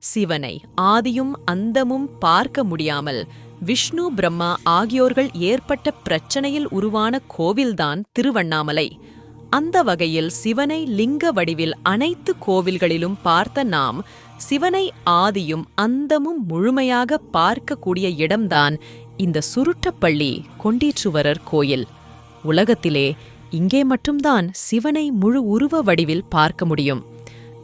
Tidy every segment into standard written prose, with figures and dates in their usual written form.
சிவனை ஆதியும் அந்தமும் பார்க்க முடியாமல் விஷ்ணு பிரம்மா ஆகியோர்கள் ஏற்பட்ட பிரச்சனையில் உருவான கோவில்தான் திருவண்ணாமலை. அந்த வகையில் சிவனை லிங்க வடிவில் அனைத்து கோவில்களிலும் பார்த்த நாம் சிவனை ஆதியும் அந்தமும் முழுமையாக பார்க்கக்கூடிய இடம்தான் இந்த சுருட்டப்பள்ளி கொண்டீச்சுவரர் கோயில். உலகத்திலே இங்கே மட்டும்தான் சிவனை முழு உருவ வடிவில் பார்க்க முடியும்.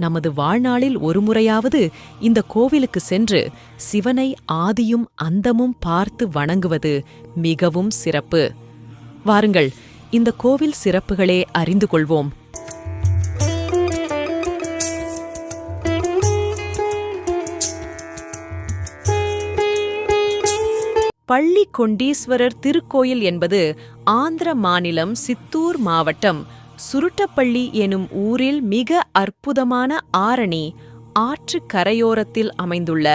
நமது வாழ்நாளில் ஒருமுறையாவது இந்த கோவிலுக்கு சென்று சிவனை ஆதியும் அந்தமும் பார்த்து வணங்குவது மிகவும் சிறப்பு. வாருங்கள், இந்த கோவில் சிறப்புகளே அறிந்து கொள்வோம். பள்ளி கொண்டீஸ்வரர் திருக்கோயில் என்பது ஆந்திர மாநிலம் சித்தூர் மாவட்டம் சுருட்டப்பள்ளி எனும் ஊரில் மிக அற்புதமான ஆரணி ஆற்று கரையோரத்தில் அமைந்துள்ள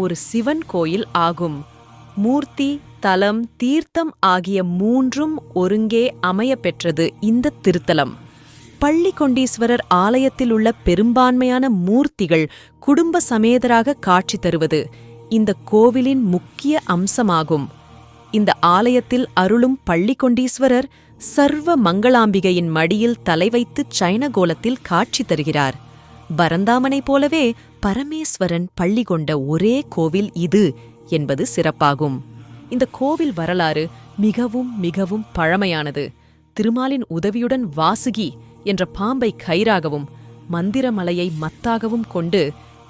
ஒரு சிவன் கோயில் ஆகும். மூர்த்தி, தலம், தீர்த்தம் ஆகிய மூன்றும் ஒருங்கே அமையப்பெற்றது இந்த திருத்தலம். பள்ளி கொண்டீஸ்வரர் ஆலயத்தில் உள்ள பெரும்பான்மையான மூர்த்திகள் குடும்ப சமேதராக காட்சி தருவது இந்த கோவிலின் முக்கிய அம்சமாகும். இந்த ஆலயத்தில் அருளும் பள்ளி கொண்டீஸ்வரர் சர்வ மங்களாம்பிகையின் மடியில் தலை வைத்து சைனகோலத்தில் காட்சி தருகிறார். பரந்தாமனை போலவே பரமேஸ்வரன் பள்ளி கொண்ட ஒரே கோவில் இது என்பது சிறப்பாகும். இந்த கோவில் வரலாறு மிகவும் மிகவும் பழமையானது. திருமாலின் உதவியுடன் வாசுகி என்ற பாம்பை கயிறாகவும் மந்திரமலையை மத்தாகவும் கொண்டு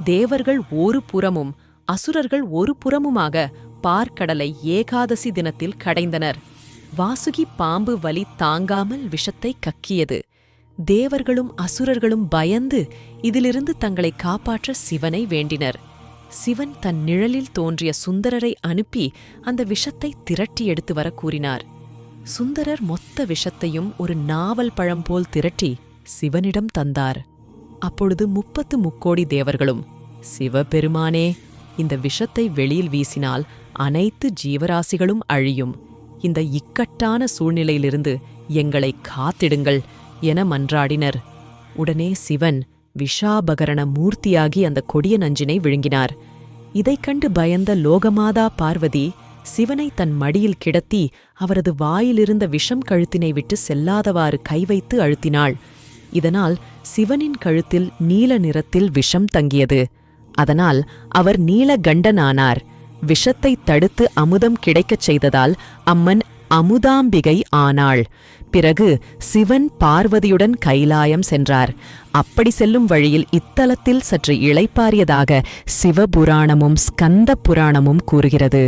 தேவர்கள் ஒரு புறமும் அசுரர்கள் ஒரு புறமுமாக பார்க்கடலை ஏகாதசி தினத்தில் கடைந்தனர். வாசுகி பாம்பு வலி தாங்காமல் விஷத்தை கக்கியது. தேவர்களும் அசுரர்களும் பயந்து இதிலிருந்து தங்களை காப்பாற்ற சிவனை வேண்டினர். சிவன் தன் நிழலில் தோன்றிய சுந்தரரை அனுப்பி அந்த விஷத்தை திரட்டி எடுத்து வர கூறினார். சுந்தரர் மொத்த விஷத்தையும் ஒரு நாவல் பழம் போல் திரட்டி சிவனிடம் தந்தார். அப்பொழுது 30 முக்கோடி தேவர்களும், சிவபெருமானே, இந்த விஷத்தை வெளியில் வீசினால் அனைத்து ஜீவராசிகளும் அழியும். இந்த இக்கட்டான சூழ்நிலையிலிருந்து எங்களை காத்திடுங்கள் என மன்றாடினர். உடனே சிவன் விஷாபகரண மூர்த்தியாகி அந்த கொடிய நஞ்சினை விழுங்கினார். இதைக் கண்டு பயந்த லோகமாதா பார்வதி சிவனை தன் மடியில் கிடத்தி அவரது வாயிலிருந்த விஷம் கழுத்தினை விட்டு செல்லாதவாறு கை வைத்து அழுத்தினாள். இதனால் சிவனின் கழுத்தில் நீல நிறத்தில் விஷம் தங்கியது. அதனால் அவர் நீலகண்டனானார். விஷத்தை தடுத்து அமுதம் கிடைக்கச் செய்ததால் அம்மன் அமுதாம்பிகை ஆனாள். பிறகு சிவன் பார்வதியுடன் கைலாயம் சென்றார். அப்படி செல்லும் வழியில் இத்தலத்தில் சற்று இளைப்பாறியதாக சிவபுராணமும் ஸ்கந்த புராணமும் கூறுகிறது.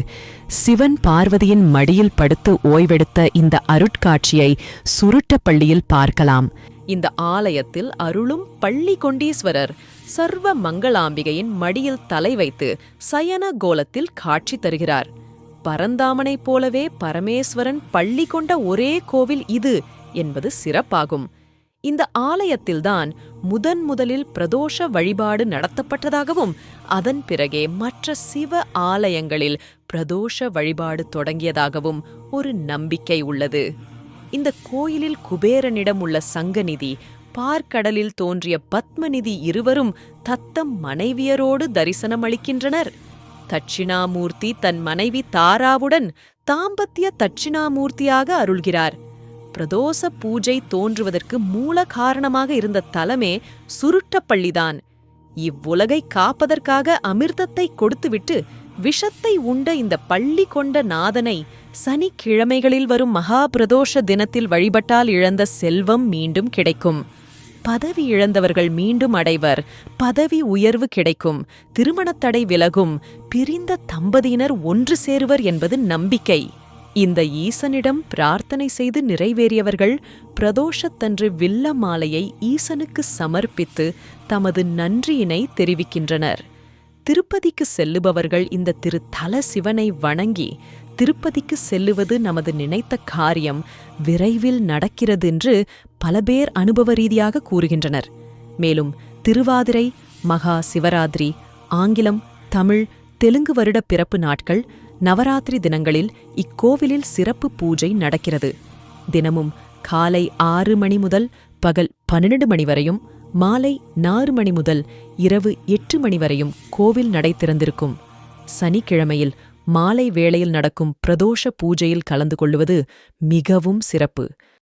சிவன் பார்வதியின் மடியில் படுத்து ஓய்வெடுத்த இந்த அருட்காட்சியை சுருட்டப்பள்ளியில் பார்க்கலாம். இந்த ஆலயத்தில் அருளும் பள்ளி கொண்டீஸ்வரர் சர்வ மங்களாம்பிகையின் மடியில் தலை வைத்து சயன கோலத்தில் காட்சி தருகிறார். பரந்தாமனைப் போலவே பரமேஸ்வரன் பள்ளி கொண்ட ஒரே கோவில் இது என்பது சிறப்பாகும். இந்த ஆலயத்தில்தான் முதலில் பிரதோஷ வழிபாடு நடத்தப்பட்டதாகவும் அதன் பிறகே மற்ற சிவ ஆலயங்களில் பிரதோஷ வழிபாடு தொடங்கியதாகவும் ஒரு நம்பிக்கை உள்ளது. இந்த கோயிலில் குபேரனிடம் உள்ள சங்கநிதி, பார்க்கடலில் தோன்றிய பத்மநிதி இருவரும் தத்தம் மனைவியரோடு தரிசனமளிக்கின்றனர். தட்சிணாமூர்த்தி தன் மனைவி தாராவுடன் தாம்பத்திய தட்சிணாமூர்த்தியாக அருள்கிறார். பிரதோஷ பூஜை தோன்றுவதற்கு மூல காரணமாக இருந்த தலமே சுருட்டப்பள்ளிதான். இவ்வுலகை காப்பதற்காக அமிர்தத்தை கொடுத்துவிட்டு விஷத்தை உண்ட இந்த பள்ளி கொண்ட நாதனை சனிக்கிழமைகளில் வரும் மகாபிரதோஷ தினத்தில் வழிபட்டால் இழந்த செல்வம் மீண்டும் கிடைக்கும். பதவி இழந்தவர்கள் மீண்டும் அடைவர். பதவி உயர்வு கிடைக்கும். திருமணத்தடை விலகும். பிரிந்த தம்பதியினர் ஒன்று சேருவர் என்பது நம்பிக்கை. இந்த ஈசனிடம் பிரார்த்தனை செய்து நிறைவேறியவர்கள் பிரதோஷத்தன்று வில்ல மாலையை ஈசனுக்கு சமர்ப்பித்து தமது நன்றியினை தெரிவிக்கின்றனர். திருப்பதிக்கு செல்லுபவர்கள் இந்த திருத்தல சிவனை வணங்கி திருப்பதிக்கு செல்லுவது நமது நினைத்த காரியம் விரைவில் நடக்கிறதென்று பல பேர் அனுபவ ரீதியாக கூறுகின்றனர். மேலும் திருவாதிரை, மகா சிவராத்திரி, ஆங்கிலம், தமிழ், தெலுங்கு வருட பிறப்பு நாட்கள், நவராத்திரி தினங்களில் இக்கோவிலில் சிறப்பு பூஜை நடக்கிறது. தினமும் காலை 6 மணி முதல் பகல் 12 மணி வரையும், மாலை 4 மணி முதல் இரவு 8 மணி வரையும் கோவில் நடை திறந்திருக்கும். சனிக்கிழமையில் மாலை வேளையில் நடக்கும் பிரதோஷ பூஜையில் கலந்து கொள்வது மிகவும் சிறப்பு.